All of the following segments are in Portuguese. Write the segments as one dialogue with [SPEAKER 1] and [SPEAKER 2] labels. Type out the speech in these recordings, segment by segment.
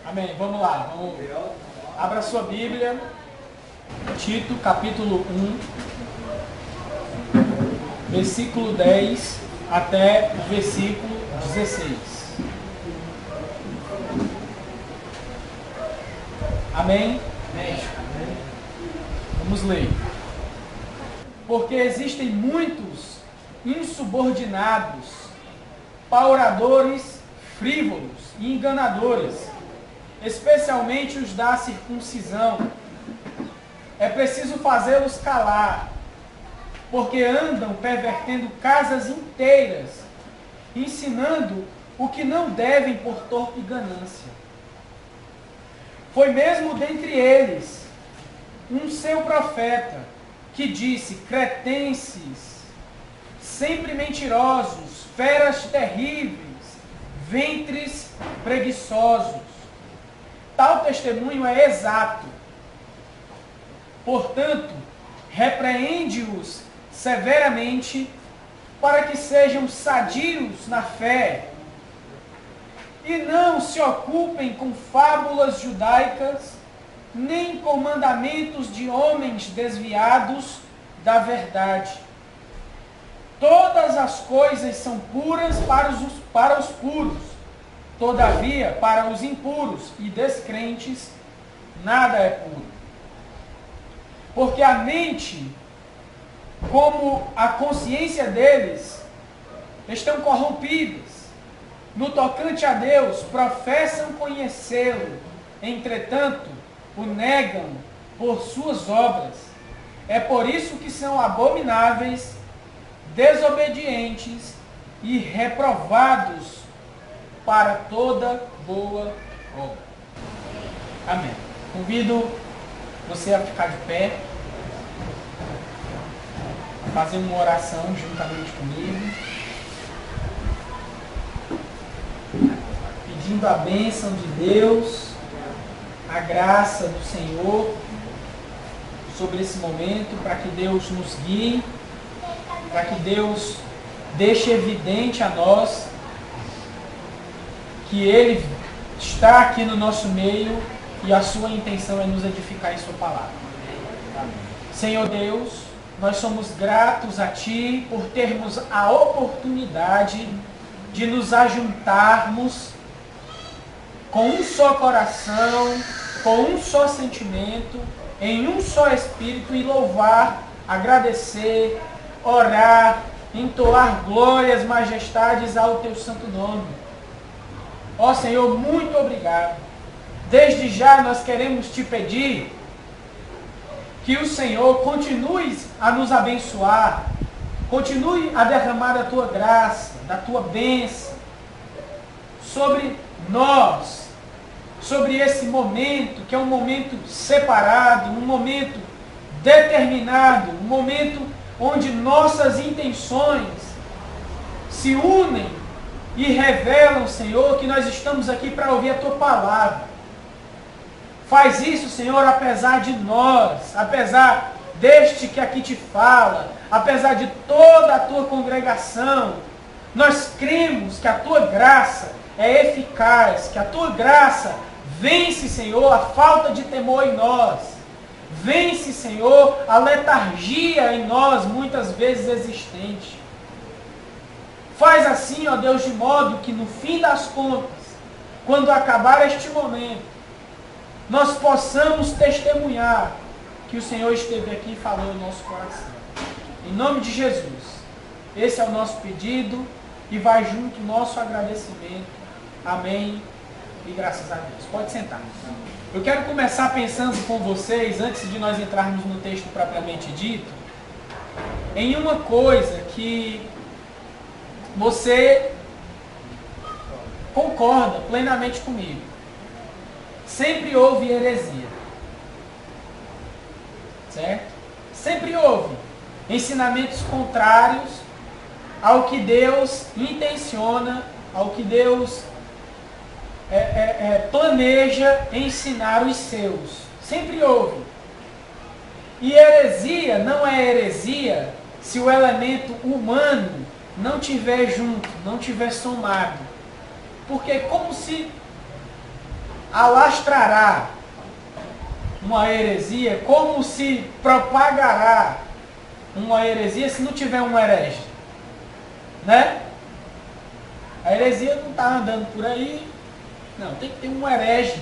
[SPEAKER 1] Amém. Vamos lá. Abra sua Bíblia. Tito, capítulo 1, versículo 10 até o versículo 16. Amém? Amém. Vamos ler. Porque existem muitos insubordinados, pauradores, frívolos e enganadores, especialmente os da circuncisão. É preciso fazê-los calar, porque andam pervertendo casas inteiras, ensinando o que não devem por torpe ganância. Foi mesmo dentre eles um seu profeta, que disse: cretenses, sempre mentirosos, feras terríveis, ventres preguiçosos. Tal testemunho é exato. Portanto, repreende-os severamente, para que sejam sadios na fé, e não se ocupem com fábulas judaicas, nem com mandamentos de homens desviados da verdade. Todas as coisas são puras para os puros, todavia, para os impuros e descrentes, nada é puro. Porque a mente, como a consciência deles, estão corrompidas. No tocante a Deus, professam conhecê-lo, entretanto, o negam por suas obras. É por isso que são abomináveis, desobedientes e reprovados para toda boa obra. Amém. Convido você a ficar de pé, fazer uma oração juntamente comigo, pedindo a bênção de Deus, a graça do Senhor sobre esse momento, para que Deus nos guie, para que Deus deixe evidente a nós que Ele está aqui no nosso meio e a sua intenção é nos edificar em sua palavra. Senhor Deus, nós somos gratos a Ti por termos a oportunidade de nos ajuntarmos com um só coração, com um só sentimento, em um só espírito e louvar, agradecer, orar, entoar glórias, majestades ao Teu santo nome. Ó Senhor, muito obrigado. Desde já nós queremos Te pedir que o Senhor continue a nos abençoar, continue a derramar a Tua graça, da Tua bênção sobre nós, sobre esse momento, que é um momento separado, um momento determinado, um momento onde nossas intenções se unem e revelam, Senhor, que nós estamos aqui para ouvir a Tua palavra. Faz isso, Senhor, apesar de nós, apesar deste que aqui te fala, apesar de toda a Tua congregação. Nós cremos que a Tua graça é eficaz, que a Tua graça vence, Senhor, a falta de temor em nós. Vence, Senhor, a letargia em nós, muitas vezes existente. Faz assim, ó Deus, de modo que no fim das contas, quando acabar este momento, nós possamos testemunhar que o Senhor esteve aqui e falou no nosso coração. Em nome de Jesus, esse é o nosso pedido e vai junto o nosso agradecimento. Amém e graças a Deus. Pode sentar. Eu quero começar pensando com vocês, antes de nós entrarmos no texto propriamente dito, em uma coisa que você concorda plenamente comigo. Sempre houve heresia. Certo? Sempre houve ensinamentos contrários ao que Deus intenciona, ao que Deus planeja ensinar os seus. Sempre houve. E heresia não é heresia se o elemento humano não tiver junto, não tiver somado. Porque como se alastrará uma heresia, como se propagará uma heresia se não tiver um herege? Né? A heresia não está andando por aí. Não, tem que ter um herege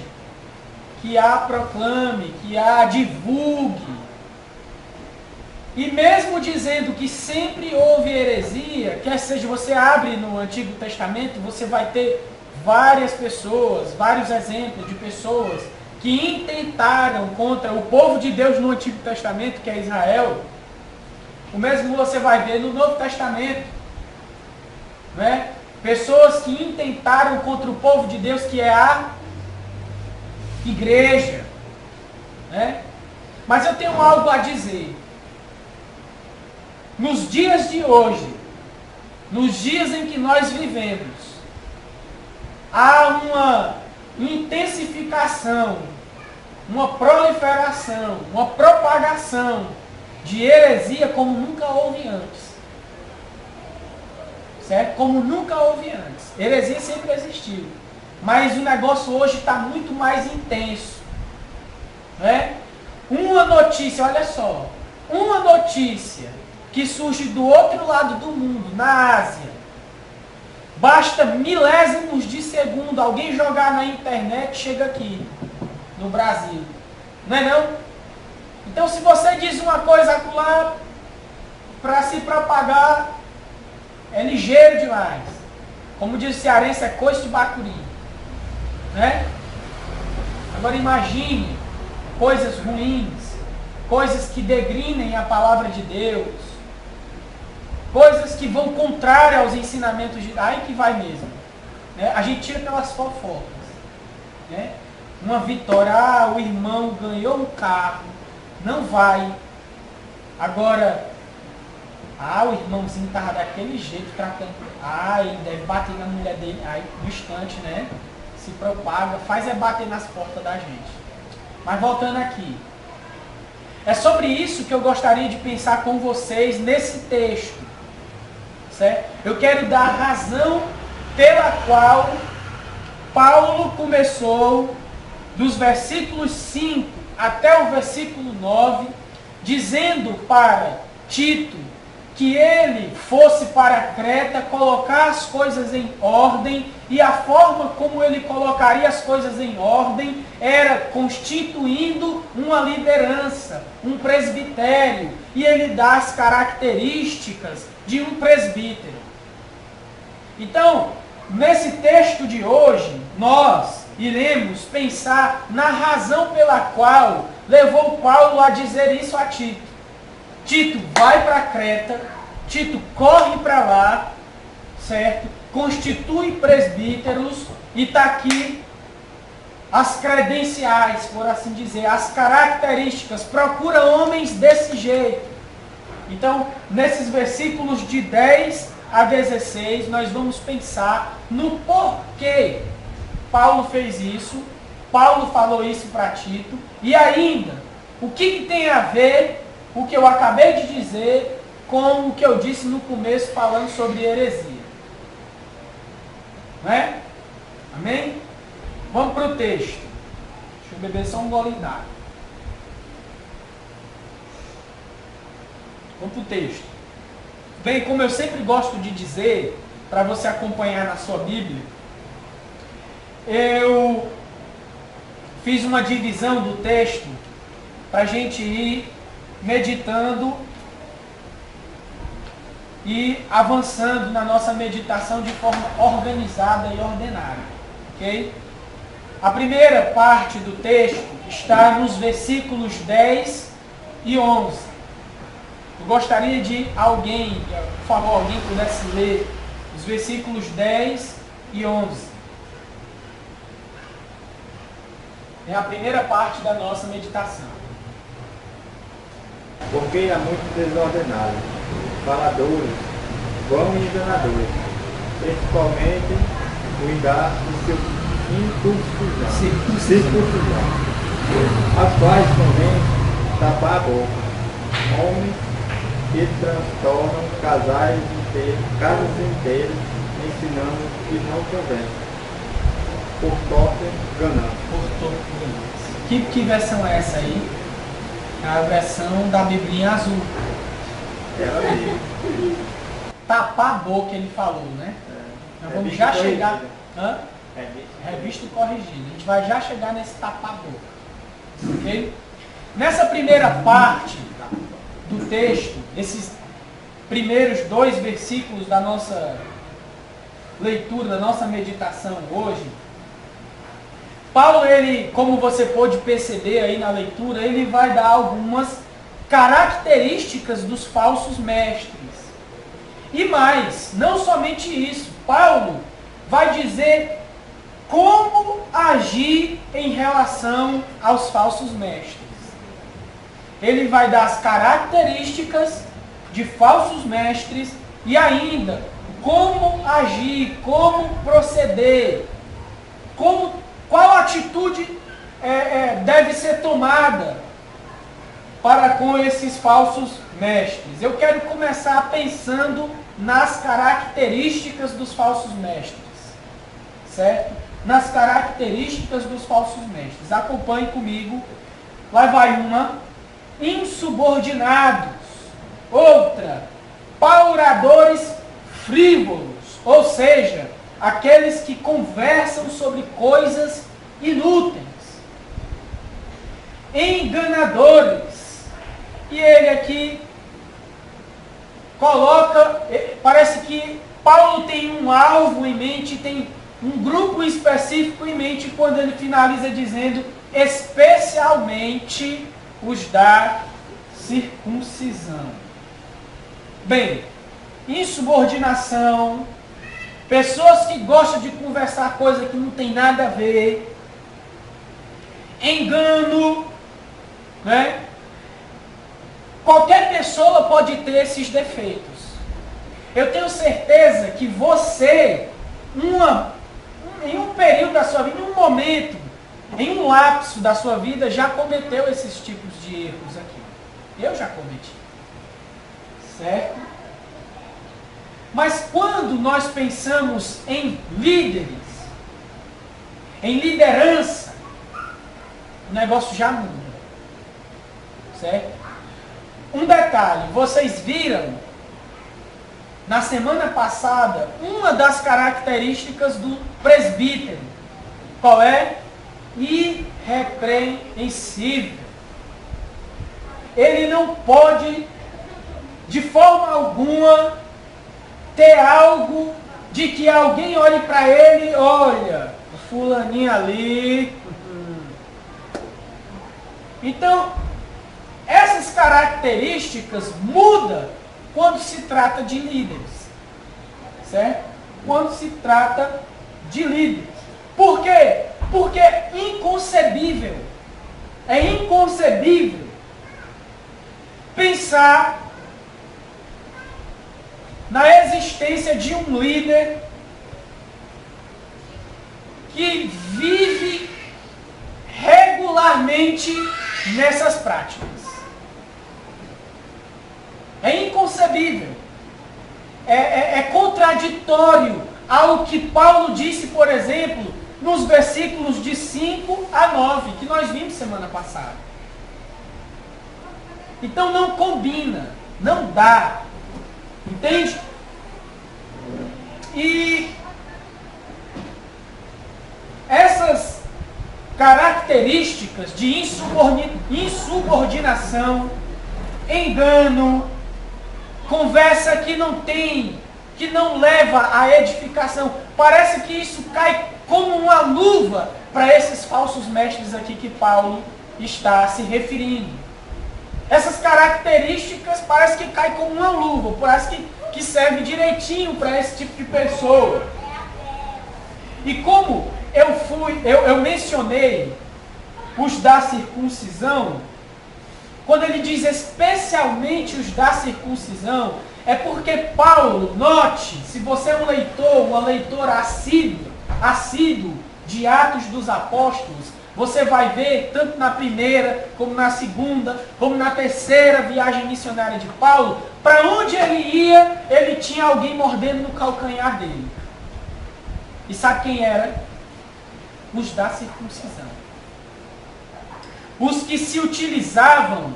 [SPEAKER 1] que a proclame, que a divulgue. E mesmo dizendo que sempre houve heresia, quer seja, você abre no Antigo Testamento, você vai ter várias pessoas, vários exemplos de pessoas que intentaram contra o povo de Deus no Antigo Testamento, que é Israel. O mesmo você vai ver no Novo Testamento. Né? Pessoas que intentaram contra o povo de Deus, que é a igreja. Né? Mas eu tenho algo a dizer. Nos dias de hoje, nos dias em que nós vivemos, há uma intensificação, uma proliferação, uma propagação de heresia como nunca houve antes. Certo? Como nunca houve antes. Heresia sempre existiu. Mas o negócio hoje está muito mais intenso. Né? Uma notícia, olha só. Uma notícia que surge do outro lado do mundo, na Ásia. Basta milésimos de segundo alguém jogar na internet, chega aqui, no Brasil. Não é não? Então se você diz uma coisa acolá, para se propagar, é ligeiro demais. Como diz o cearense, é coice de bacuri. Né? Agora imagine coisas ruins, coisas que degrinem a palavra de Deus, coisas que vão contrárias aos ensinamentos de... Aí que vai mesmo. Né? A gente tira pelas fofocas. Né? Uma vitória, o irmão ganhou um carro, não vai. Agora, o irmãozinho estava daquele jeito, tratando... ele deve bater na mulher dele. Aí, no instante, né? Se propaga, faz bater nas portas da gente. Mas voltando aqui. É sobre isso que eu gostaria de pensar com vocês nesse texto. Certo? Eu quero dar a razão pela qual Paulo começou dos versículos 5 até o versículo 9, dizendo para Tito que ele fosse para Creta colocar as coisas em ordem, e a forma como ele colocaria as coisas em ordem era constituindo uma liderança, um presbitério, e ele dá as características de um presbítero. Então, nesse texto de hoje, nós iremos pensar na razão pela qual levou Paulo a dizer isso a Tito. Tito, vai para Creta, Tito, corre para lá, certo? Constitui presbíteros, e está aqui as credenciais, por assim dizer, as características. Procura homens desse jeito. Então, nesses versículos de 10 a 16, nós vamos pensar no porquê Paulo fez isso, Paulo falou isso para Tito, e ainda, o que tem a ver o que eu acabei de dizer com o que eu disse no começo falando sobre heresia. Não é? Amém? Vamos para o texto. Deixa eu beber só um golinho d'água. Vamos para o texto. Bem, como eu sempre gosto de dizer, para você acompanhar na sua Bíblia, eu fiz uma divisão do texto para a gente ir meditando e avançando na nossa meditação de forma organizada e ordenada. Ok? A primeira parte do texto está nos versículos 10 e 11. Eu gostaria de alguém, por favor, alguém pudesse ler os versículos 10 e 11. É a primeira parte da nossa meditação.
[SPEAKER 2] Porque há muitos desordenados, faladores, vão e enganadores, principalmente o indar do seu circuncisão, as quais convém tapar a boca, homens que transtornam casas inteiras, ensinando que não convém, por torta ganância.
[SPEAKER 1] Que versão é essa aí? É a versão da Biblinha azul.
[SPEAKER 2] Ela mesmo.
[SPEAKER 1] Tapar a boca, ele falou, né? Nós vamos já chegar. Hã? Revista e corrigida. A gente vai já chegar nesse tapar a boca. Ok? Nessa primeira parte do texto, esses primeiros 2 versículos da nossa leitura, da nossa meditação hoje, Paulo, ele, como você pôde perceber aí na leitura, ele vai dar algumas características dos falsos mestres. E mais, não somente isso, Paulo vai dizer como agir em relação aos falsos mestres. Ele vai dar as características de falsos mestres e ainda como agir, como proceder, qual atitude deve ser tomada para com esses falsos mestres. Eu quero começar pensando nas características dos falsos mestres, certo? Nas características dos falsos mestres. Acompanhe comigo. Lá vai uma: insubordinados. Outra: pauradores frívolos, ou seja, aqueles que conversam sobre coisas inúteis. Enganadores. E ele aqui coloca, parece que Paulo tem um alvo em mente, tem um grupo específico em mente quando ele finaliza dizendo especialmente os da circuncisão. Bem, insubordinação, pessoas que gostam de conversar coisa que não tem nada a ver, engano, né? Qualquer pessoa pode ter esses defeitos. Eu tenho certeza que você, em um período da sua vida, em um momento, em um lapso da sua vida, já cometeu esses tipos de erros aqui. Eu já cometi. Certo? Mas quando nós pensamos em líderes, em liderança, o negócio já muda. Certo? Um detalhe, vocês viram na semana passada uma das características do presbítero. Qual é? Irrepreensível. Ele não pode, de forma alguma, ter algo de que alguém olhe para ele, olha, o fulaninho ali. Então, essas características mudam quando se trata de líderes. Certo? Quando se trata de líderes. Por quê? Porque é inconcebível pensar na existência de um líder que vive regularmente nessas práticas. É inconcebível. É contraditório ao que Paulo disse, por exemplo, nos versículos de 5 a 9, que nós vimos semana passada. Então não combina, não dá. Entende? E essas características de insubordinação, engano, conversa que não leva à edificação, parece que isso cai como uma luva para esses falsos mestres aqui que Paulo está se referindo. Essas características parece que caem como uma luva, parece que serve direitinho para esse tipo de pessoa. E como eu mencionei os da circuncisão, quando ele diz especialmente os da circuncisão, é porque Paulo, note, se você é um leitor, uma leitora assíduo de Atos dos Apóstolos, você vai ver, tanto na primeira, como na segunda, como na terceira viagem missionária de Paulo, para onde ele ia, ele tinha alguém mordendo no calcanhar dele. E sabe quem era? Os da circuncisão. os que se utilizavam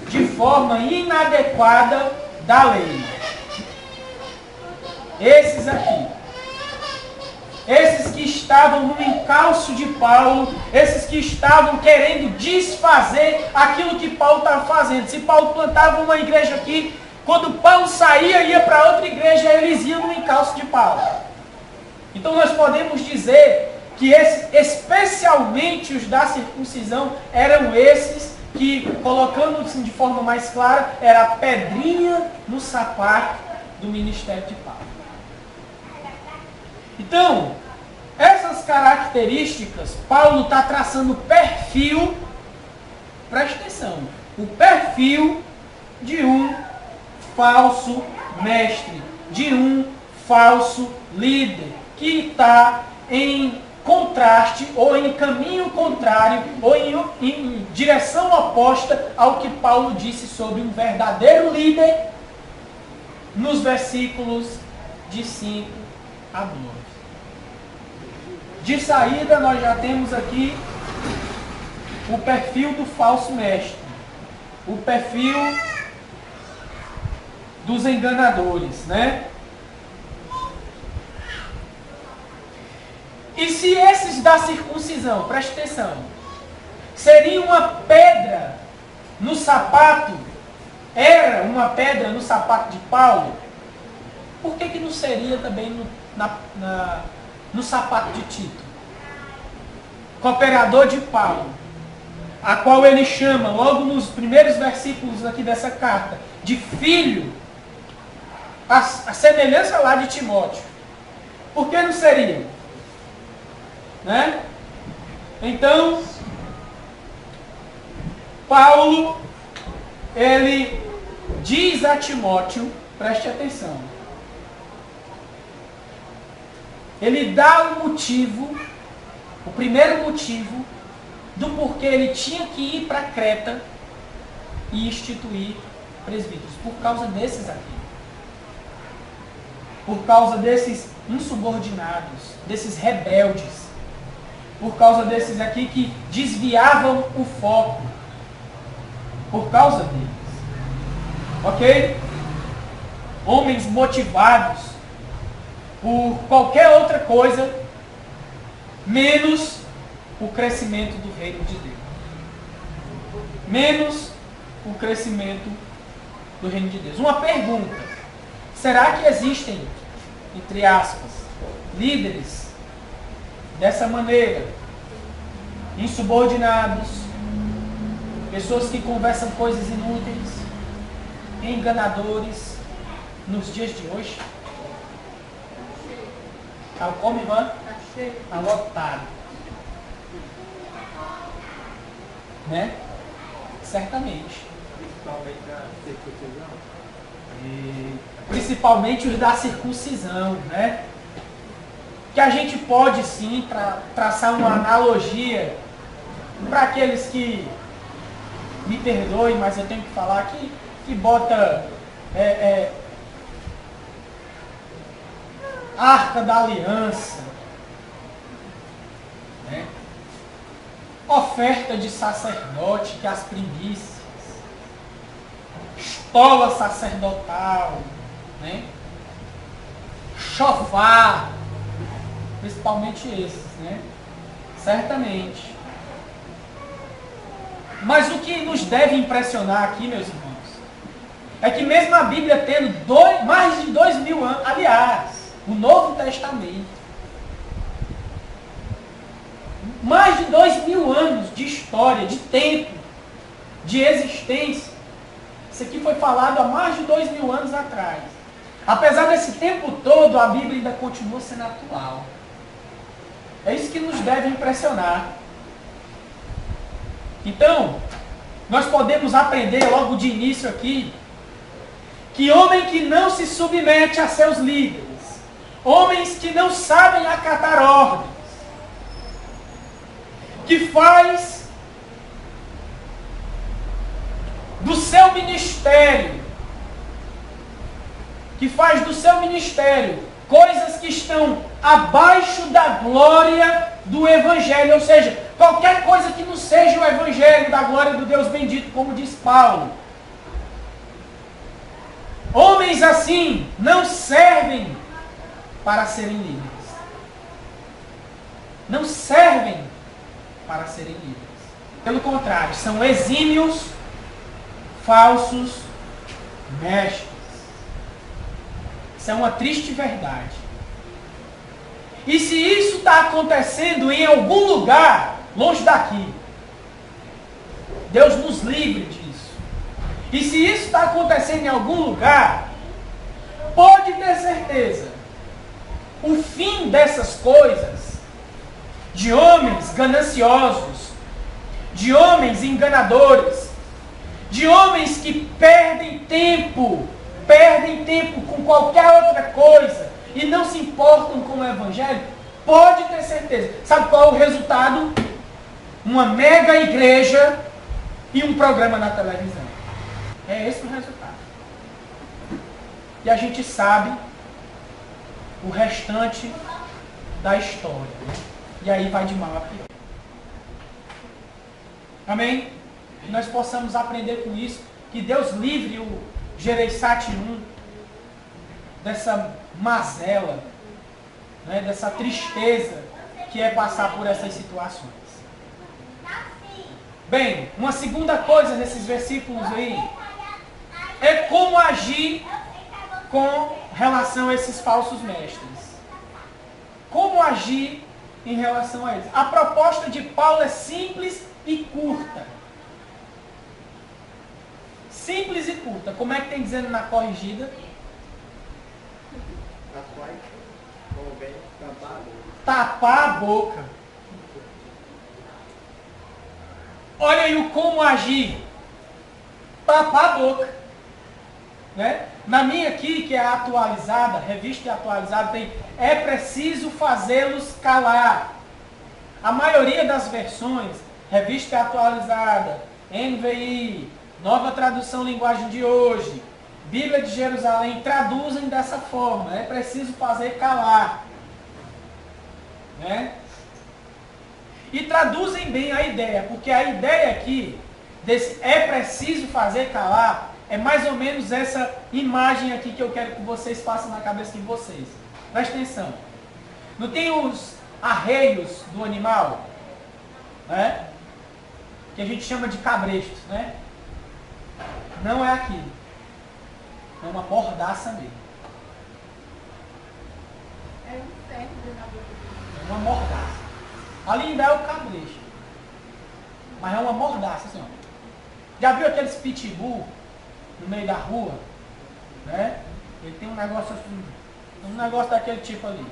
[SPEAKER 1] de forma inadequada da lei. Esses aqui. Esses que estavam no encalço de Paulo, esses que estavam querendo desfazer aquilo que Paulo estava fazendo. Se Paulo plantava uma igreja aqui, quando Paulo saía e ia para outra igreja, eles iam no encalço de Paulo. Então nós podemos dizer que especialmente os da circuncisão, eram esses que, colocando assim de forma mais clara, era a pedrinha no sapato do ministério de Paulo. Então, essas características, Paulo está traçando o perfil, preste atenção, o perfil de um falso mestre, de um falso líder, que está em contraste, ou em caminho contrário, ou em direção oposta ao que Paulo disse sobre um verdadeiro líder, nos versículos de 5 a 12. De saída, nós já temos aqui o perfil do falso mestre, o perfil dos enganadores, né? E se esses da circuncisão, preste atenção, seria uma pedra no sapato, era uma pedra no sapato de Paulo, por que não seria também no sapato de Tito? Cooperador de Paulo, a qual ele chama, logo nos primeiros versículos aqui dessa carta, de filho, a semelhança lá de Timóteo. Por que não seria? Né? Então, Paulo, ele diz a Timóteo, preste atenção, ele dá o motivo, o primeiro motivo, do porquê ele tinha que ir para Creta e instituir presbíteros, por causa desses aqui. Por causa desses insubordinados, desses rebeldes, por causa desses aqui que desviavam o foco, por causa deles. Ok? Homens motivados por qualquer outra coisa, menos o crescimento do reino de Deus. Menos o crescimento do reino de Deus. Uma pergunta: será que existem, entre aspas, líderes dessa maneira, insubordinados, pessoas que conversam coisas inúteis, enganadores, nos dias de hoje? Como, irmã? Está lotado. Né? Certamente.
[SPEAKER 2] Principalmente da circuncisão.
[SPEAKER 1] Principalmente os da circuncisão, né? Que a gente pode sim traçar uma analogia para aqueles que, me perdoem, mas eu tenho que falar, que bota Arca da Aliança, né? Oferta de sacerdote, que as primícias, estola sacerdotal, né? Chofar, principalmente esses, né? Certamente. Mas o que nos deve impressionar aqui, meus irmãos, é que mesmo a Bíblia tendo mais de 2000 anos, aliás, o Novo Testamento, mais de 2000 anos de história, de tempo, de existência. Isso aqui foi falado há mais de 2000 anos atrás. Apesar desse tempo todo, a Bíblia ainda continua sendo atual. É isso que nos deve impressionar. Então, nós podemos aprender logo de início aqui, que homem que não se submete a seus líderes, homens que não sabem acatar ordens, que faz do seu ministério, coisas que estão abaixo da glória do Evangelho, ou seja, Qualquer coisa que não seja o evangelho da glória do Deus bendito, como diz Paulo. Homens assim não servem para serem livres. Não servem para serem livres. Pelo contrário, são exímios, falsos mestres. Isso é uma triste verdade. E se isso está acontecendo em algum lugar, longe daqui, Deus nos livre disso. E se isso está acontecendo em algum lugar, pode ter certeza, o fim dessas coisas, de homens gananciosos, de homens enganadores, de homens que perdem tempo com qualquer outra coisa e não se importam com o evangelho, pode ter certeza. Sabe qual é o resultado? Uma mega igreja e um programa na televisão. É esse o resultado. E a gente sabe o restante da história, né? E aí vai de mal a pior. Amém? Que nós possamos aprender com isso. Que Deus livre o Gereissati 1 dessa mazela, né? Dessa tristeza que é passar por essas situações. Bem, uma segunda coisa nesses versículos aí é como agir com relação a esses falsos mestres. Como agir em relação a eles? A proposta de Paulo é simples e curta. Simples e curta. Como é que tem dizendo na corrigida? Tapar a boca. Olha aí o como agir. Tapar a boca. Né? Na minha aqui, que é atualizada, revista e atualizada, tem é preciso fazê-los calar. A maioria das versões, revista e atualizada, NVI, Nova Tradução Linguagem de Hoje, Bíblia de Jerusalém, traduzem dessa forma. É preciso fazer calar. Né? E traduzem bem a ideia, porque a ideia aqui, desse é preciso fazer calar, é mais ou menos essa imagem aqui que eu quero que vocês façam na cabeça de vocês. Presta atenção. Não tem os arreios do animal, né? Que a gente chama de cabrestos, né? Não é aquilo. É uma mordaça mesmo.
[SPEAKER 3] É um ferro na boca.
[SPEAKER 1] É uma mordaça. Ali ainda é o cabresto. Mas é uma mordaça, assim, ó. Já viu aqueles pitbull no meio da rua? Né? Ele tem um negócio assim, um negócio daquele tipo ali.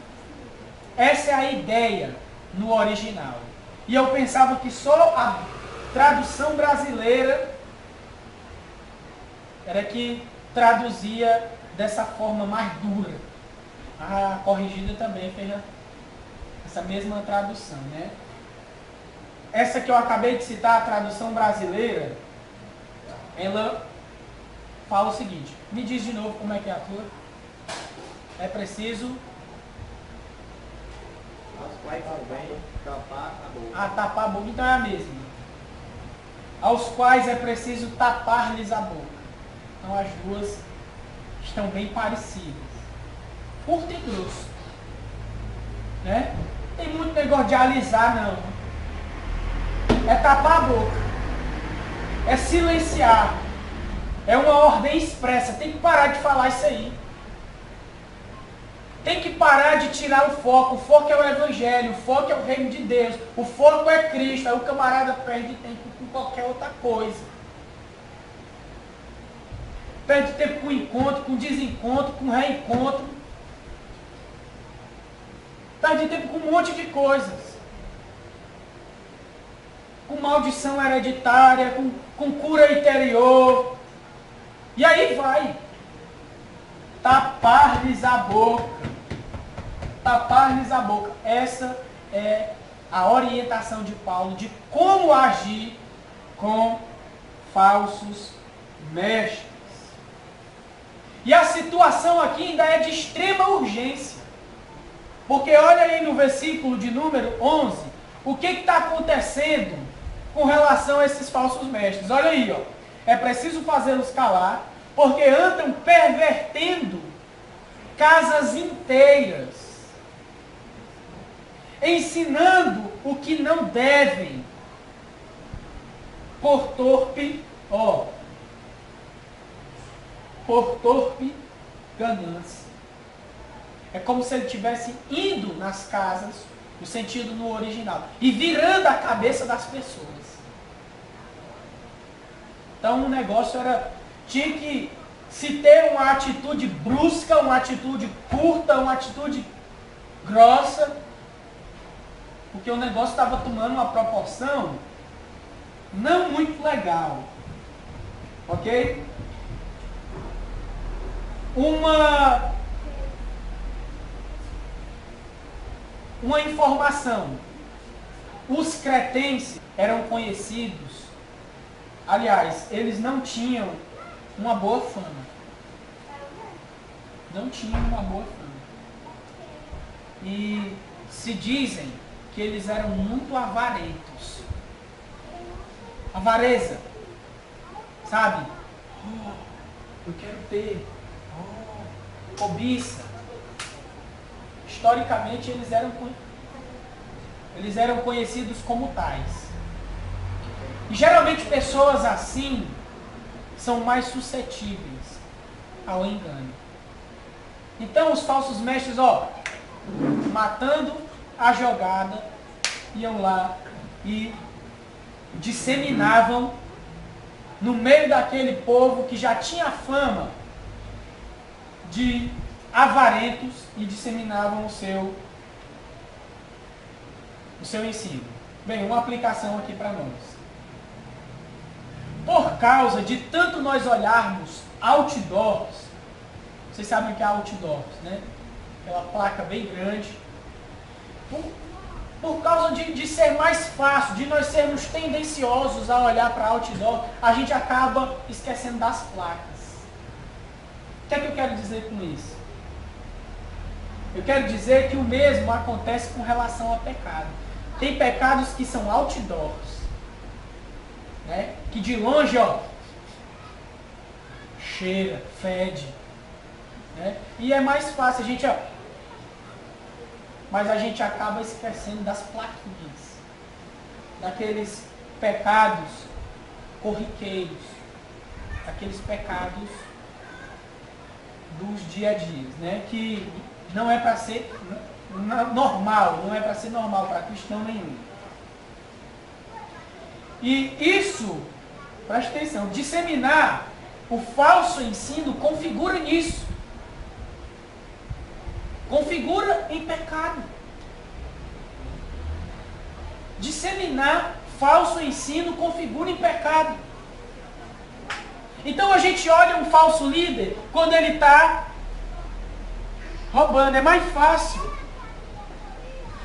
[SPEAKER 1] Essa é a ideia no original. E eu pensava que só a tradução brasileira era que traduzia dessa forma mais dura. A corrigida também fez essa mesma tradução, né? Essa que eu acabei de citar, a tradução brasileira, ela fala o seguinte. Me diz de novo como é que é a tua. É preciso...
[SPEAKER 2] Aos quais convém tapar a boca.
[SPEAKER 1] Ah, tapar a boca, então é a mesma. Aos quais é preciso tapar-lhes a boca. Então as duas estão bem parecidas. Curto e grosso. Né? Tem muito negócio de alisar, não. É tapar a boca. É silenciar. É uma ordem expressa. Tem que parar de falar isso aí. Tem que parar de tirar o foco. O foco é o Evangelho. O foco é o reino de Deus. O foco é Cristo. Aí o camarada perde tempo com qualquer outra coisa. Perde tempo com encontro, com desencontro, com reencontro. Perde tempo com um monte de coisas. Com maldição hereditária, com cura interior. E aí vai. Tapar-lhes a boca. Tapar-lhes a boca. Essa é a orientação de Paulo de como agir com falsos mestres. E a situação aqui ainda é de extrema urgência. Porque olha aí no versículo de número 11, o que está acontecendo com relação a esses falsos mestres? Olha aí, ó. É preciso fazê-los calar, porque andam pervertendo casas inteiras, ensinando o que não devem, por torpe ganância. É como se ele estivesse indo nas casas, no sentido no original, e virando a cabeça das pessoas. Então o negócio tinha que se ter uma atitude brusca, uma atitude curta, uma atitude grossa, porque o negócio estava tomando uma proporção não muito legal. Ok? Uma informação. Os cretenses eram conhecidos, aliás, eles não tinham uma boa fama. Não tinham uma boa fama. E se dizem que eles eram muito avarentos. Avareza. Sabe? Eu quero ter. Cobiça. Historicamente eles eram conhecidos como tais. E geralmente pessoas assim são mais suscetíveis ao engano. Então os falsos mestres, matando a jogada, iam lá e disseminavam no meio daquele povo que já tinha fama de avarentos e disseminavam o seu ensino. Bem, uma aplicação aqui para nós. Por causa de tanto nós olharmos outdoors, vocês sabem o que é outdoors, né? Aquela placa bem grande. Por causa de ser mais fácil, de nós sermos tendenciosos a olhar para outdoor, a gente acaba esquecendo das placas. O que é que eu quero dizer com isso? Eu quero dizer que o mesmo acontece com relação a pecado. Tem pecados que são outdoors, né? Que de longe, cheira, fede, né? E é mais fácil a gente, mas a gente acaba esquecendo das plaquinhas, daqueles pecados corriqueiros, daqueles pecados dos dia a dia, né? Que não é para ser normal, não é para ser normal para cristão nenhum. E isso, preste atenção, disseminar o falso ensino configura nisso. Configura em pecado. Disseminar falso ensino configura em pecado. Então a gente olha um falso líder quando ele está roubando, é mais fácil.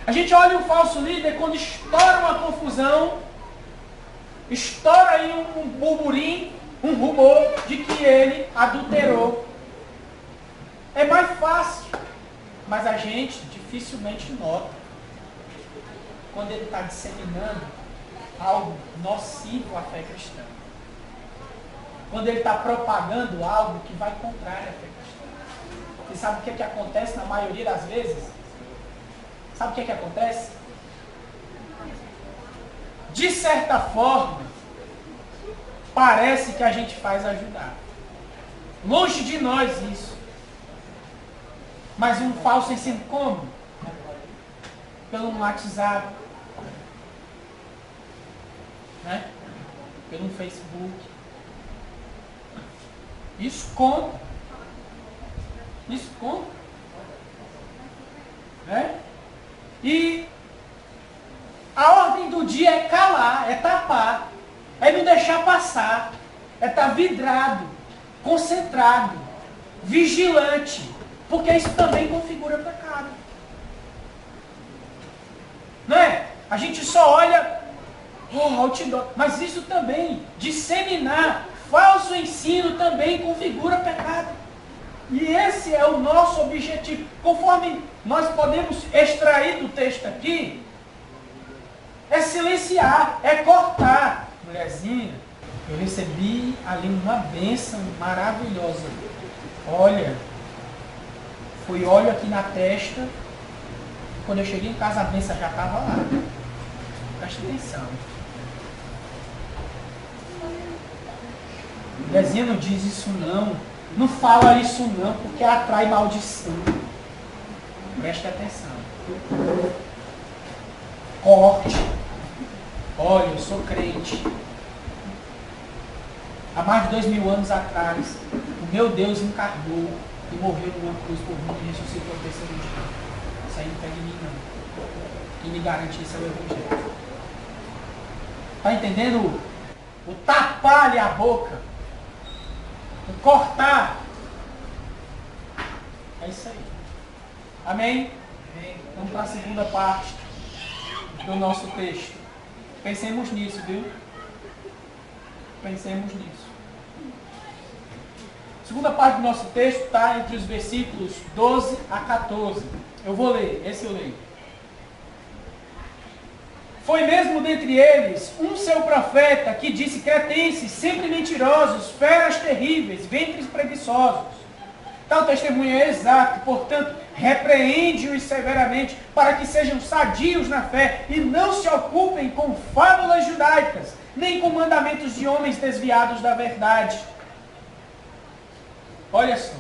[SPEAKER 1] A gente olha um falso líder quando estoura uma confusão, estoura aí um burburinho, um rumor de que ele adulterou. É mais fácil. Mas a gente dificilmente nota quando ele está disseminando algo nocivo à fé cristã. Quando ele está propagando algo que vai contrário à fé cristã. Você sabe o que acontece na maioria das vezes? Sabe o que acontece? De certa forma, parece que a gente faz ajudar. Longe de nós isso. Mas um falso ensino como? Pelo WhatsApp, né? Pelo Facebook. Isso conta. Isso conta. Né? E a ordem do dia é calar, é tapar, é não deixar passar, é estar vidrado, concentrado, vigilante, porque isso também configura pecado. Não é? A gente só olha, outdoor, mas isso também, disseminar falso ensino também configura pecado. E esse é o nosso objetivo. Conforme nós podemos extrair do texto aqui, É silenciar, é cortar. Mulherzinha, eu recebi ali uma bênção maravilhosa. Olha, foi óleo aqui na testa. Quando eu cheguei em casa, a bênção já estava lá. Preste atenção. Mulherzinha, não diz isso não. Não fala isso não, porque atrai maldição. Preste atenção. Corte. Olha, eu sou crente. Há mais de 2000 anos atrás, o meu Deus encarnou e morreu numa cruz por mim e ressuscitou ao terceiro dia. Isso aí não pega em mim não. Quem me garante isso é o Evangelho. Está entendendo? O tapar-lhe a boca. O cortar. É isso aí. Amém? Vamos para a segunda parte do nosso texto. Pensemos nisso, viu? Pensemos nisso. A segunda parte do nosso texto está entre os versículos 12 a 14. Eu vou ler, esse eu leio. Foi mesmo dentre eles um seu profeta que disse: cretenses, sempre mentirosos, feras terríveis, ventres preguiçosos. Tal testemunho é exato, portanto, repreende-os severamente para que sejam sadios na fé e não se ocupem com fábulas judaicas, nem com mandamentos de homens desviados da verdade. Olha só.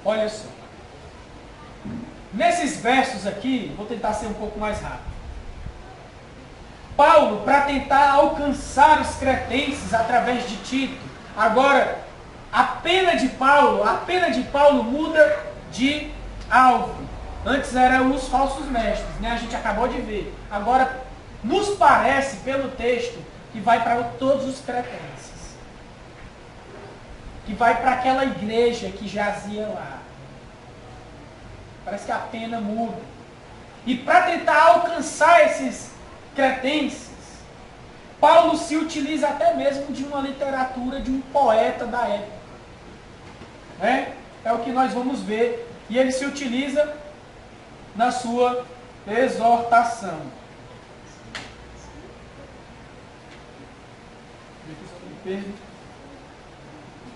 [SPEAKER 1] Olha só. Nesses versos aqui, vou tentar ser um pouco mais rápido. Paulo, para tentar alcançar os cretenses através de Tito, agora, a pena de Paulo muda de alvo. Antes eram os falsos mestres, né? A gente acabou de ver. Agora, nos parece, pelo texto, que vai para todos os cretenses. Que vai para aquela igreja que jazia lá. Parece que a pena muda. E para tentar alcançar esses cretenses, Paulo se utiliza até mesmo de uma literatura de um poeta da época. É o que nós vamos ver. E ele se utiliza na sua exortação.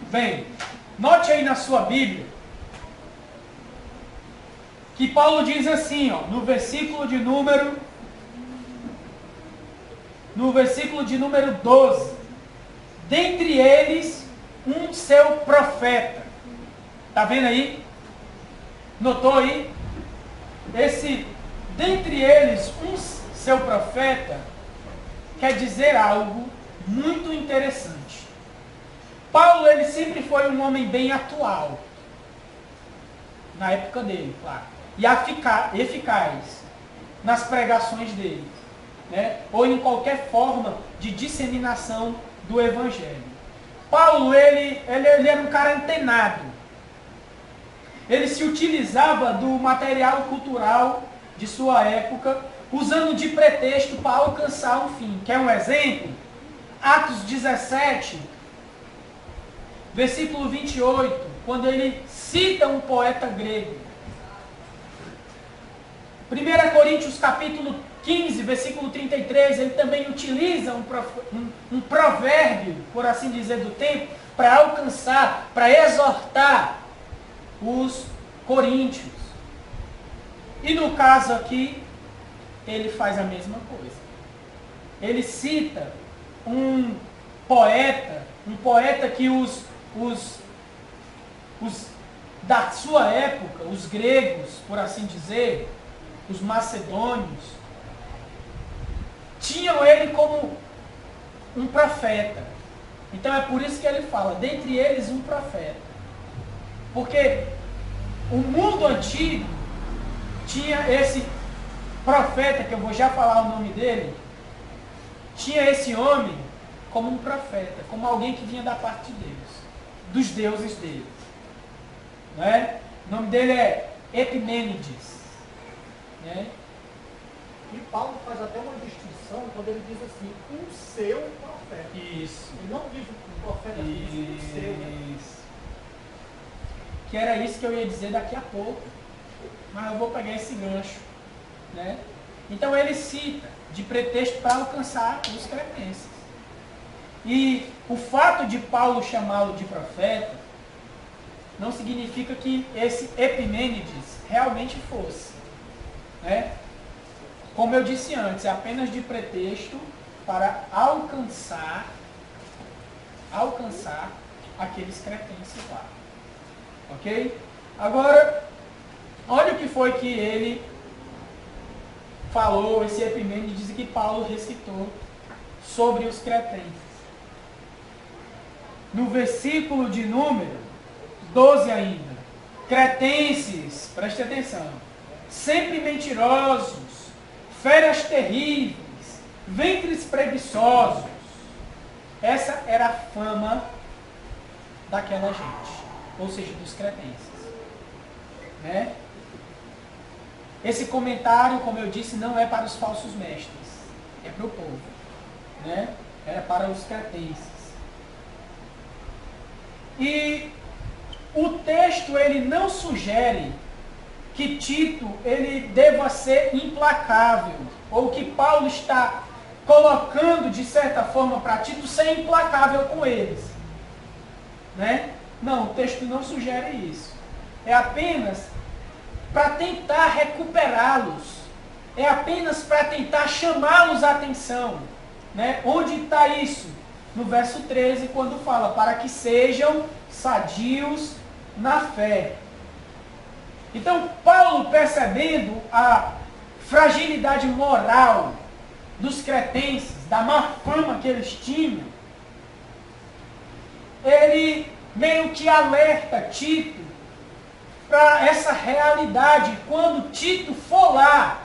[SPEAKER 1] Bem, note aí na sua Bíblia que Paulo diz assim, ó, no versículo de número 12. Dentre eles, um seu profeta. Está vendo aí? Notou aí? Dentre eles, um seu profeta, quer dizer algo muito interessante. Paulo, ele sempre foi um homem bem atual. Na época dele, claro. E eficaz nas pregações dele. Né? Ou em qualquer forma de disseminação do Evangelho. Paulo, ele era um cara antenado. Ele se utilizava do material cultural de sua época, usando de pretexto para alcançar um fim. Quer um exemplo? Atos 17, versículo 28, quando ele cita um poeta grego. 1 Coríntios capítulo 15, versículo 33, ele também utiliza um provérbio, por assim dizer, do tempo, para alcançar, para exortar os coríntios. E no caso aqui, ele faz a mesma coisa. Ele cita um poeta que os da sua época, os gregos, por assim dizer, os macedônios, tinham ele como um profeta. Então é por isso que ele fala, dentre eles um profeta. Porque o mundo antigo tinha esse profeta, que eu vou já falar o nome dele, tinha esse homem como um profeta, como alguém que vinha da parte de Deus, dos deuses dele. Né? O nome dele é Epimênides. Né?
[SPEAKER 4] E Paulo faz até uma distinção quando ele diz assim, um seu profeta.
[SPEAKER 1] Isso.
[SPEAKER 4] Ele não diz um profeta, ele diz um seu. Né?
[SPEAKER 1] Que era isso que eu ia dizer daqui a pouco. Mas eu vou pegar esse gancho. né? Então ele cita de pretexto para alcançar os cretenses. E o fato de Paulo chamá-lo de profeta não significa que esse Epimênides realmente fosse, né? Como eu disse antes, é apenas de pretexto para alcançar aqueles cretenses lá. Ok? Agora, olha o que foi que ele falou, esse Epimênides, que Paulo recitou sobre os cretenses. No versículo de número 12 ainda. Cretenses, preste atenção, sempre mentirosos, feras terríveis, ventres preguiçosos. Essa era a fama daquela gente, ou seja, dos cretenses, né? Esse comentário, como eu disse, não é para os falsos mestres, é para o povo, né? Era para os cretenses. E o texto ele não sugere que Tito ele deva ser implacável, ou que Paulo está colocando de certa forma para Tito ser implacável com eles, né? Não, o texto não sugere isso. É apenas para tentar recuperá-los, é apenas para tentar chamá-los a atenção, né? Onde está isso? No verso 13, quando fala, para que sejam sadios na fé. Então, Paulo, percebendo a fragilidade moral dos cretenses, da má fama que eles tinham, ele meio que alerta Tito para essa realidade, quando Tito for lá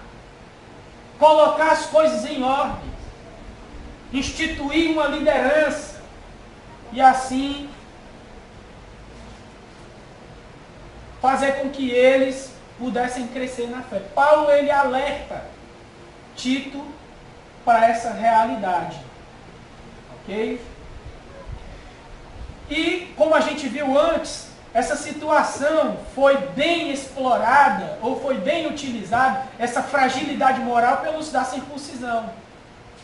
[SPEAKER 1] colocar as coisas em ordem, instituir uma liderança, e assim fazer com que eles pudessem crescer na fé. Paulo ele alerta Tito para essa realidade, ok? E como a gente viu antes, essa situação foi bem explorada, ou foi bem utilizada, essa fragilidade moral pelos da circuncisão,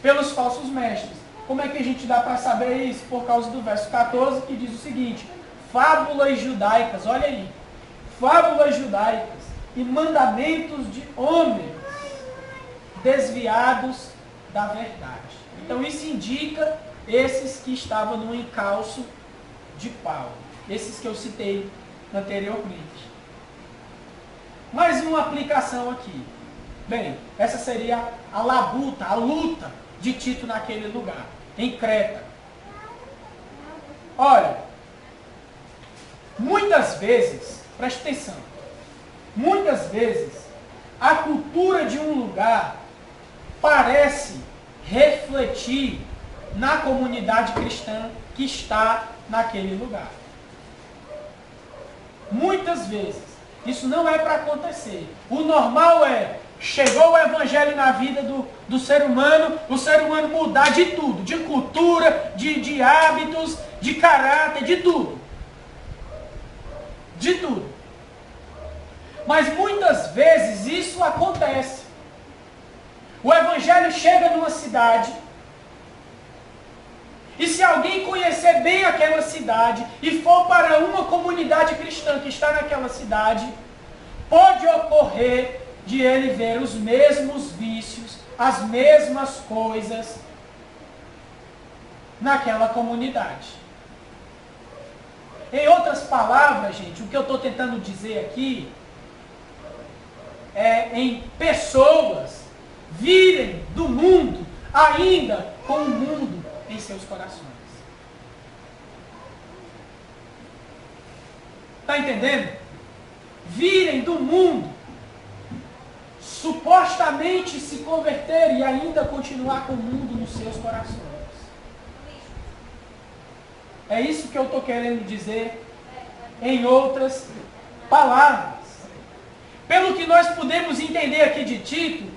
[SPEAKER 1] pelos falsos mestres. Como é que a gente dá para saber isso? Por causa do verso 14, que diz o seguinte: fábulas judaicas, olha aí, fábulas judaicas e mandamentos de homens desviados da verdade. Então isso indica esses que estavam no encalço de Paulo, esses que eu citei anteriormente. Mais uma aplicação aqui. Bem, essa seria a labuta, a luta de Tito naquele lugar, em Creta. Olha, muitas vezes, preste atenção, muitas vezes a cultura de um lugar parece refletir na comunidade cristã que está naquele lugar. Muitas vezes. Isso não é para acontecer. O normal é, chegou o evangelho na vida do ser humano, o ser humano mudar de tudo, de cultura, de hábitos, de caráter, de tudo. De tudo. Mas muitas vezes isso acontece. O evangelho chega numa cidade, e se alguém conhecer bem aquela cidade e for para uma comunidade cristã que está naquela cidade, pode ocorrer de ele ver os mesmos vícios, as mesmas coisas naquela comunidade. Em outras palavras, gente, o que eu estou tentando dizer aqui é em pessoas virem do mundo ainda com o mundo em seus corações. Está entendendo? Virem do mundo, supostamente se converter e ainda continuar com o mundo nos seus corações. É isso que eu estou querendo dizer em outras palavras. Pelo que nós podemos entender aqui de Tito,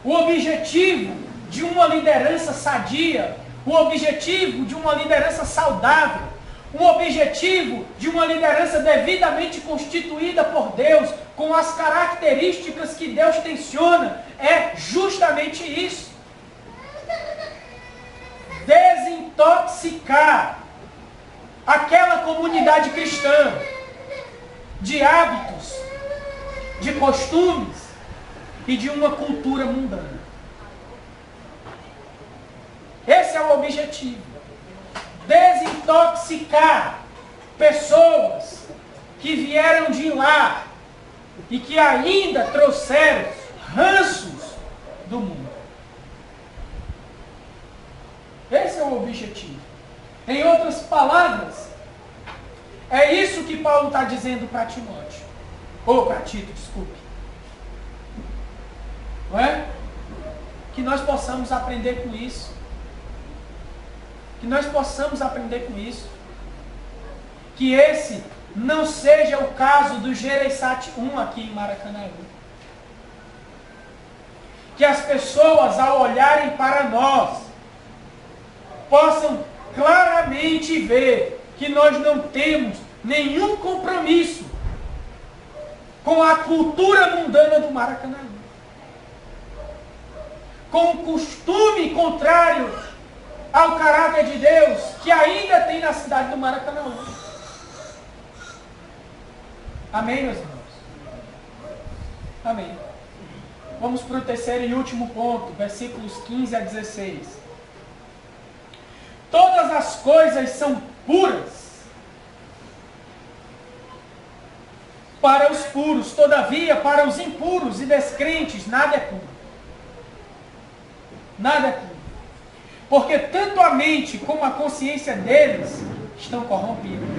[SPEAKER 1] o objetivo de uma liderança sadia, o objetivo de uma liderança saudável, o objetivo de uma liderança devidamente constituída por Deus, com as características que Deus tenciona é justamente isso. Desintoxicar aquela comunidade cristã de hábitos, de costumes e de uma cultura mundana. Esse é o objetivo. Desintoxicar pessoas que vieram de lá e que ainda trouxeram ranços do mundo. Esse é o objetivo. Em outras palavras, é isso que Paulo está dizendo para Timóteo. Ou para Tito, desculpe. Não é? Que nós possamos aprender com isso. Que nós possamos aprender com isso. Que esse não seja o caso do Gereissati 1 aqui em Maracanã. Que as pessoas, ao olharem para nós, possam claramente ver que nós não temos nenhum compromisso com a cultura mundana do Maracanã, com o costume contrário ao caráter de Deus que ainda tem na cidade do Maracanã. Amém, meus irmãos? Amém. Vamos para o terceiro e último ponto, versículos 15 a 16. Todas as coisas são puras para os puros, todavia para os impuros e descrentes nada é puro. Nada é puro. Porque tanto a mente como a consciência deles estão corrompidas.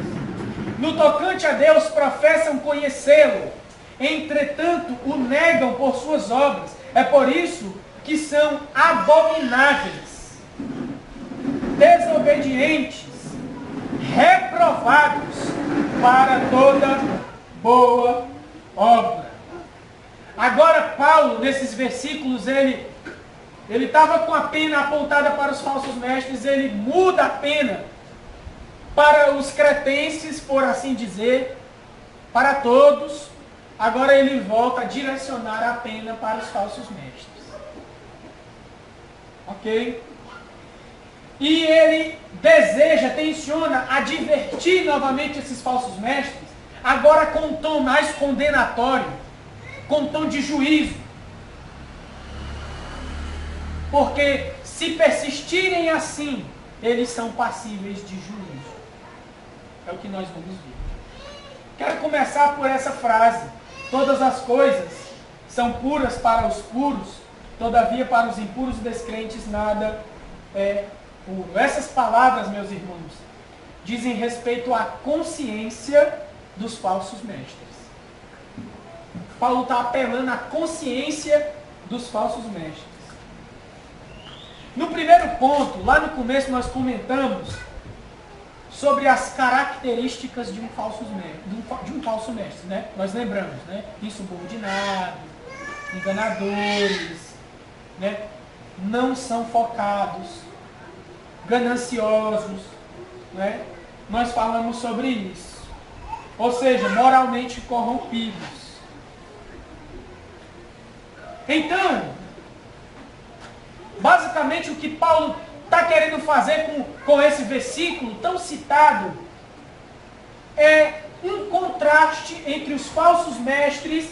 [SPEAKER 1] No tocante a Deus professam conhecê-lo, entretanto o negam por suas obras. É por isso que são abomináveis, desobedientes, reprovados para toda boa obra. Agora Paulo, nesses versículos, ele estava com a pena apontada para os falsos mestres, ele muda a pena para os cretenses, por assim dizer, para todos. Agora ele volta a direcionar a pena para os falsos mestres. Ok? E ele deseja, tenciona advertir novamente esses falsos mestres, agora com um tom mais condenatório, com um tom de juízo. Porque se persistirem assim, eles são passíveis de juízo. É o que nós vamos ver. Quero começar por essa frase. Todas as coisas são puras para os puros, todavia para os impuros e descrentes nada é puro. Essas palavras, meus irmãos, dizem respeito à consciência dos falsos mestres. Paulo está apelando à consciência dos falsos mestres. No primeiro ponto, lá no começo nós comentamos sobre as características de um falso mestre, né? Nós lembramos, né? Insubordinado, enganadores, né? Não são focados, gananciosos, né? Nós falamos sobre isso. Ou seja, moralmente corrompidos. Então, basicamente o que Paulo está querendo fazer com esse versículo tão citado é um contraste entre os falsos mestres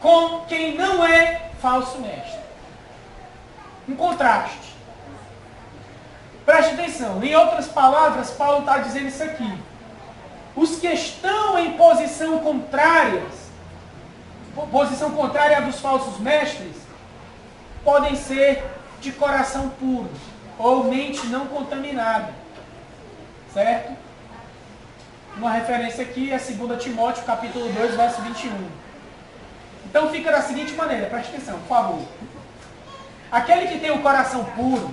[SPEAKER 1] com quem não é falso mestre. Um contraste. Preste atenção. Em outras palavras, Paulo está dizendo isso aqui. Os que estão em posição contrária à dos falsos mestres, podem ser de coração puro, ou mente não contaminada. Certo? Uma referência aqui é 2 Timóteo, capítulo 2, verso 21. Então fica da seguinte maneira, preste atenção, por favor. Aquele que tem o coração puro,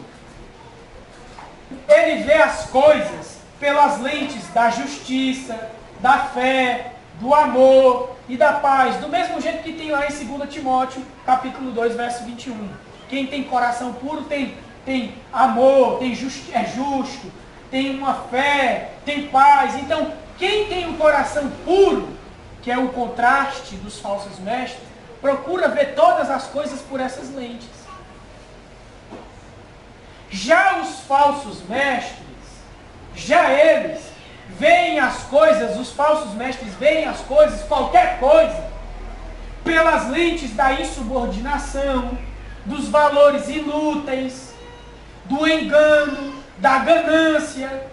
[SPEAKER 1] ele vê as coisas pelas lentes da justiça, da fé, do amor e da paz, do mesmo jeito que tem lá em 2 Timóteo, capítulo 2, verso 21. Quem tem coração puro tem amor, é justo, tem uma fé, tem paz. Então, quem tem um coração puro que é o contraste dos falsos mestres, procura ver todas as coisas por essas lentes. Já os falsos mestres, já eles veem as coisas, os falsos mestres veem as coisas, qualquer coisa, pelas lentes da insubordinação, dos valores inúteis, do engano, da ganância.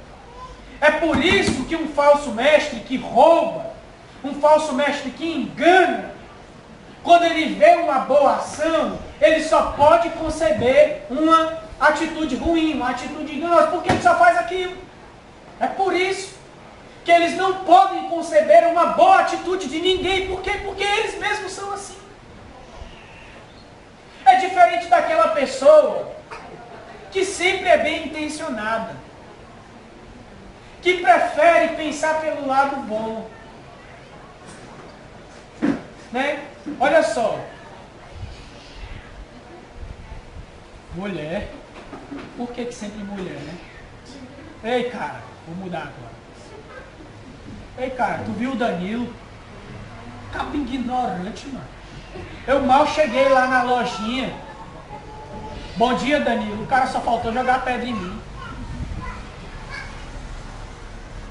[SPEAKER 1] É por isso que um falso mestre que rouba, um falso mestre que engana, quando ele vê uma boa ação, ele só pode conceber uma atitude ruim, uma atitude enganosa, porque ele só faz aquilo. É por isso que eles não podem conceber uma boa atitude de ninguém. Por quê? Porque eles mesmos são assim. É diferente daquela pessoa que sempre é bem intencionada, que prefere pensar pelo lado bom. Né? Olha só. Mulher. Por que sempre mulher, né? Ei, cara, vou mudar agora. Ei, cara, tu viu o Danilo? Cabo ignorante, mano. Eu mal cheguei lá na lojinha. Bom dia, Danilo. O cara só faltou jogar pedra em mim.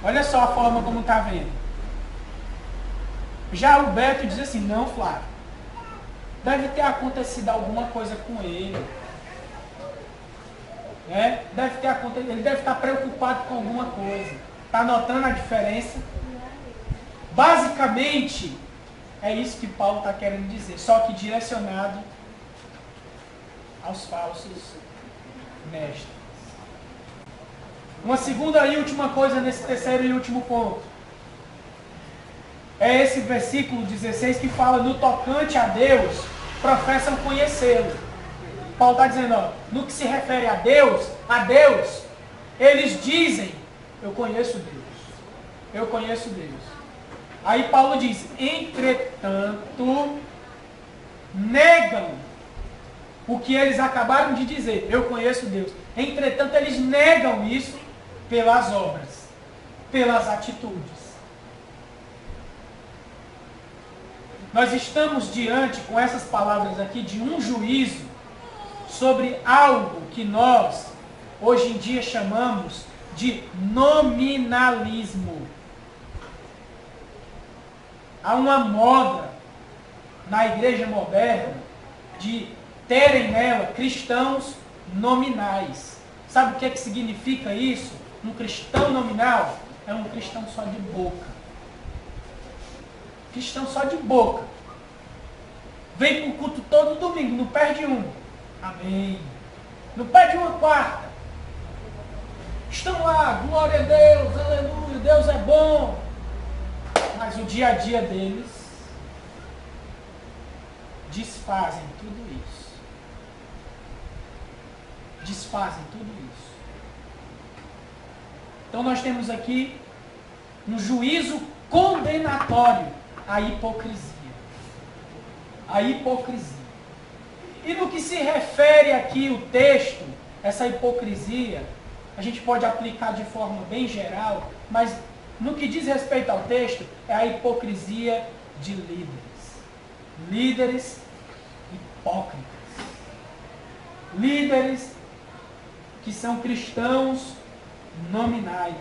[SPEAKER 1] Olha só a forma como tá vendo. Já o Beto diz assim, não, Flávio. Deve ter acontecido alguma coisa com ele. Deve ter acontecido, ele deve estar preocupado com alguma coisa. Está notando a diferença? Basicamente, é isso que Paulo está querendo dizer, só que direcionado aos falsos mestres. Uma segunda e última coisa nesse terceiro e último ponto. É esse versículo 16 que fala, no tocante a Deus, professam conhecê-lo. Paulo está dizendo, ó, no que se refere a Deus, eles dizem, eu conheço Deus. Eu conheço Deus. Aí Paulo diz, entretanto, negam o que eles acabaram de dizer, eu conheço Deus. Entretanto, eles negam isso pelas obras, pelas atitudes. Nós estamos diante, com essas palavras aqui, de um juízo sobre algo que nós, hoje em dia, chamamos de nominalismo. Há uma moda na igreja moderna de terem nela cristãos nominais. Sabe o que é que significa isso? Um cristão nominal é um cristão só de boca. Cristão só de boca. Vem para o culto todo domingo, não perde um. Amém. Não perde uma quarta. Estão lá, glória a Deus, aleluia, Deus é bom. Mas o dia a dia deles desfazem tudo isso. Desfazem tudo isso. Então nós temos aqui um juízo condenatório à hipocrisia. A hipocrisia. E no que se refere aqui o texto, essa hipocrisia, a gente pode aplicar de forma bem geral, mas no que diz respeito ao texto, é a hipocrisia de líderes. Líderes hipócritas. Líderes que são cristãos nominais.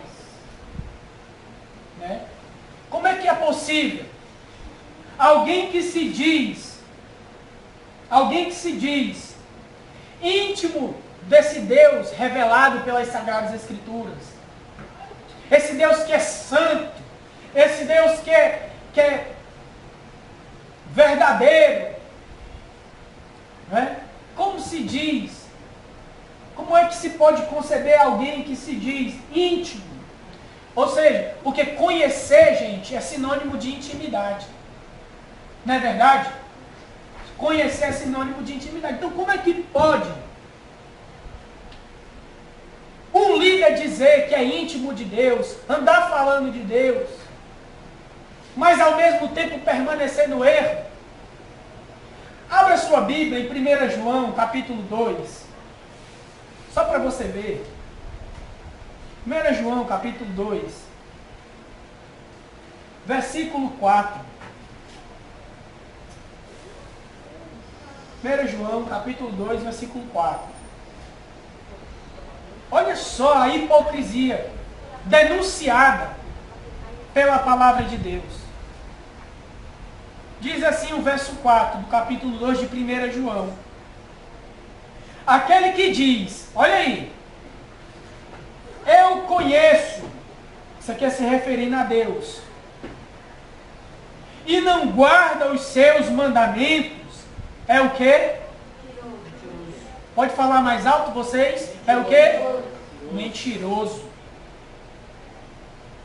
[SPEAKER 1] Né? Como é que é possível? Alguém que se diz íntimo desse Deus revelado pelas Sagradas Escrituras, esse Deus que é santo, esse Deus que é verdadeiro, né? Como se diz? Como é que se pode conceber alguém que se diz íntimo? Ou seja, porque conhecer, gente, é sinônimo de intimidade. Não é verdade? Conhecer é sinônimo de intimidade. Então, como é que pode um líder dizer que é íntimo de Deus, andar falando de Deus, mas ao mesmo tempo permanecer no erro? Abra sua Bíblia em 1 João, capítulo 2. Só para você ver. 1 João, capítulo 2. Versículo 4. 1 João, capítulo 2, versículo 4. Olha só a hipocrisia denunciada pela palavra de Deus. Diz assim o verso 4 do capítulo 2 de 1 João. Aquele que diz, olha aí, eu conheço, isso aqui é se referindo a Deus, e não guarda os seus mandamentos, é o quê? Pode falar mais alto vocês? É o quê? Mentiroso.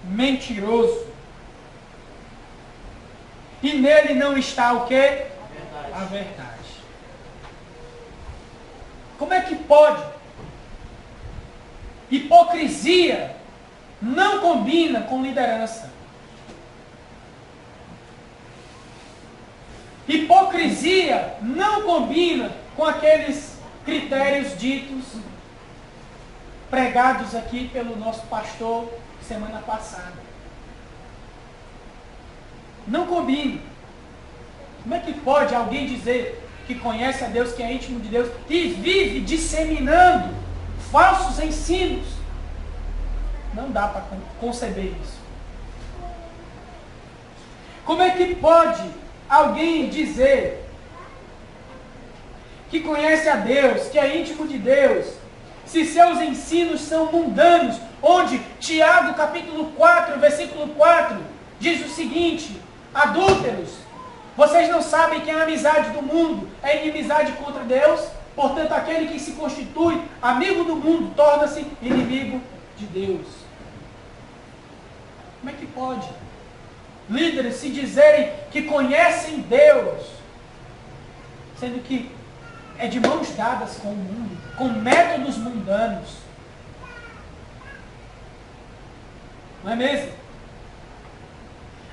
[SPEAKER 1] Mentiroso. E nele não está o quê? A verdade. Como é que pode? Hipocrisia não combina com liderança. Hipocrisia não combina com aqueles critérios ditos, pregados aqui pelo nosso pastor semana passada. Não combina. Como é que pode alguém dizer que conhece a Deus, que é íntimo de Deus, e vive disseminando falsos ensinos? Não dá para conceber isso. Como é que pode alguém dizer que conhece a Deus, que é íntimo de Deus, se seus ensinos são mundanos, onde Tiago capítulo 4, versículo 4, diz o seguinte: adúlteros, vocês não sabem que a amizade do mundo é inimizade contra Deus? Portanto, aquele que se constitui amigo do mundo torna-se inimigo de Deus. Como é que pode líderes se dizerem que conhecem Deus, sendo que é de mãos dadas com o mundo, com métodos mundanos? Não é mesmo?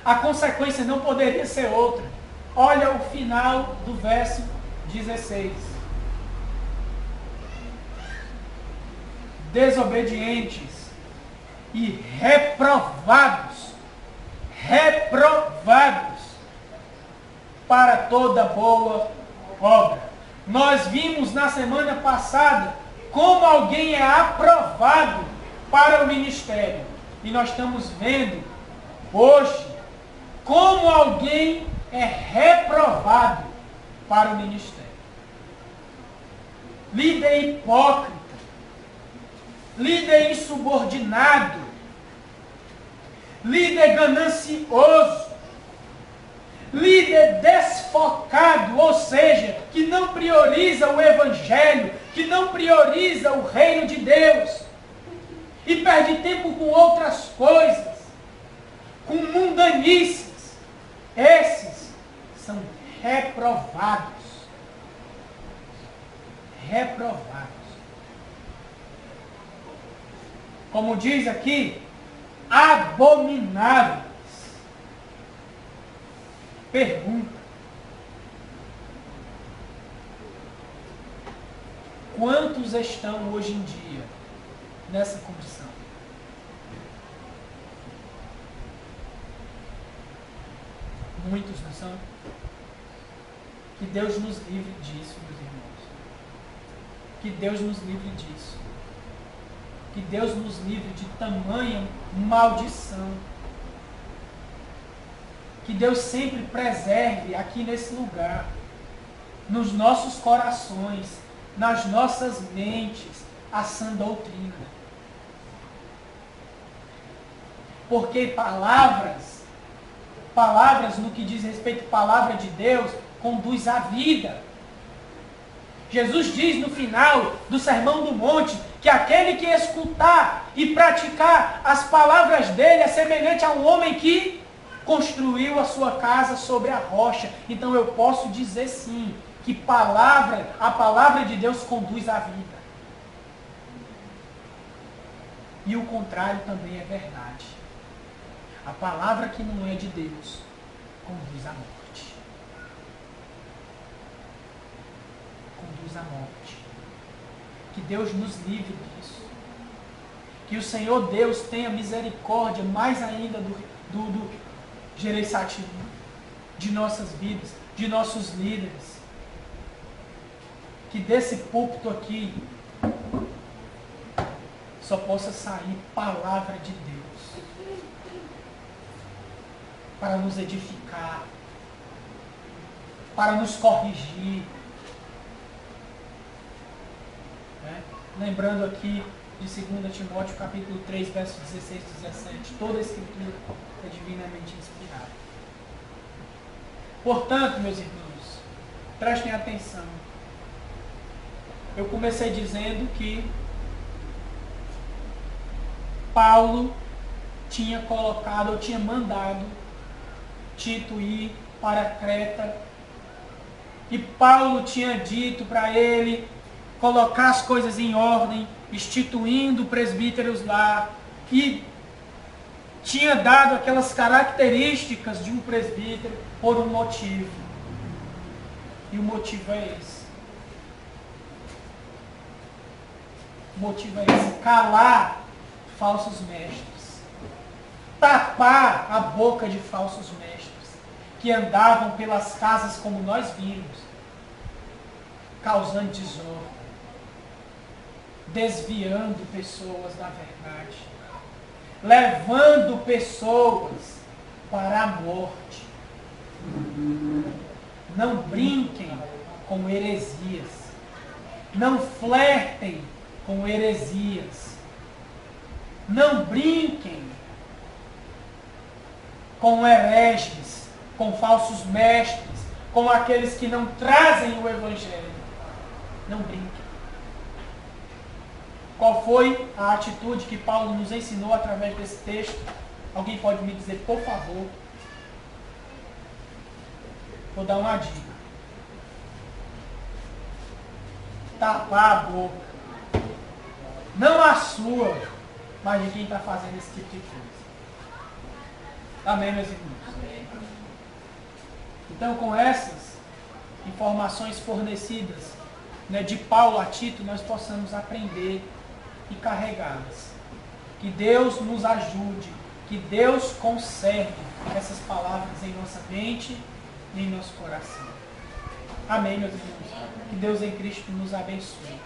[SPEAKER 1] A consequência não poderia ser outra. Olha o final do verso 16. Desobedientes e reprovados para toda boa obra. Nós vimos na semana passada como alguém é aprovado para o ministério. E nós estamos vendo hoje como alguém é reprovado para o ministério. Líder hipócrita, líder insubordinado, líder ganancioso, líder desfocado, ou seja, que não prioriza o evangelho, que não prioriza o reino de Deus, e perde tempo com outras coisas, com mundanices. Esses são reprovados. Reprovados. Como diz aqui, abomináveis. Pergunta: quantos estão hoje em dia nessa condição? Muitos, não são? Que Deus nos livre disso, meus irmãos. Que Deus nos livre disso. Que Deus nos livre de tamanha maldição. Que Deus sempre preserve aqui nesse lugar, nos nossos corações, nas nossas mentes, a sã doutrina. Porque palavras no que diz respeito à palavra de Deus, conduz à vida. Jesus diz no final do Sermão do Monte que aquele que escutar e praticar as palavras dele é semelhante a um homem que construiu a sua casa sobre a rocha. Então eu posso dizer sim, que a palavra de Deus conduz à vida. E o contrário também é verdade. A palavra que não é de Deus conduz à morte. Conduz à morte. Que Deus nos livre disso. Que o Senhor Deus tenha misericórdia mais ainda do Gereissati, de nossas vidas, de nossos líderes. que desse púlpito aqui só possa sair palavra de Deus para nos edificar, para nos corrigir. Né? Lembrando aqui de 2 Timóteo capítulo 3, versos 16 e 17, toda a escritura é divinamente inspirada. Portanto, meus irmãos, prestem atenção. Eu comecei dizendo que Paulo tinha colocado, ou tinha mandado Tito ir para Creta, e Paulo tinha dito para ele colocar as coisas em ordem, instituindo presbíteros lá, e tinha dado aquelas características de um presbítero por um motivo. E o motivo é esse. O motivo é esse: calar falsos mestres, tapar a boca de falsos mestres que andavam pelas casas como nós vimos, causando desordem, desviando pessoas da verdade, levando pessoas para a morte. Não brinquem com heresias, não flertem com heresias, não brinquem com hereges, com falsos mestres, com aqueles que não trazem o Evangelho. Não brinquem. Qual foi a atitude que Paulo nos ensinou através desse texto? Alguém pode me dizer, por favor? Vou dar uma dica. Tapar a boca. Não a sua, mas de quem está fazendo esse tipo de coisa. Amém, meus irmãos? Então, com essas informações fornecidas, né, de Paulo a Tito, nós possamos aprender e carregá-las. Que Deus nos ajude, que Deus conserve essas palavras em nossa mente e em nosso coração. Amém, meus irmãos? Que Deus em Cristo nos abençoe.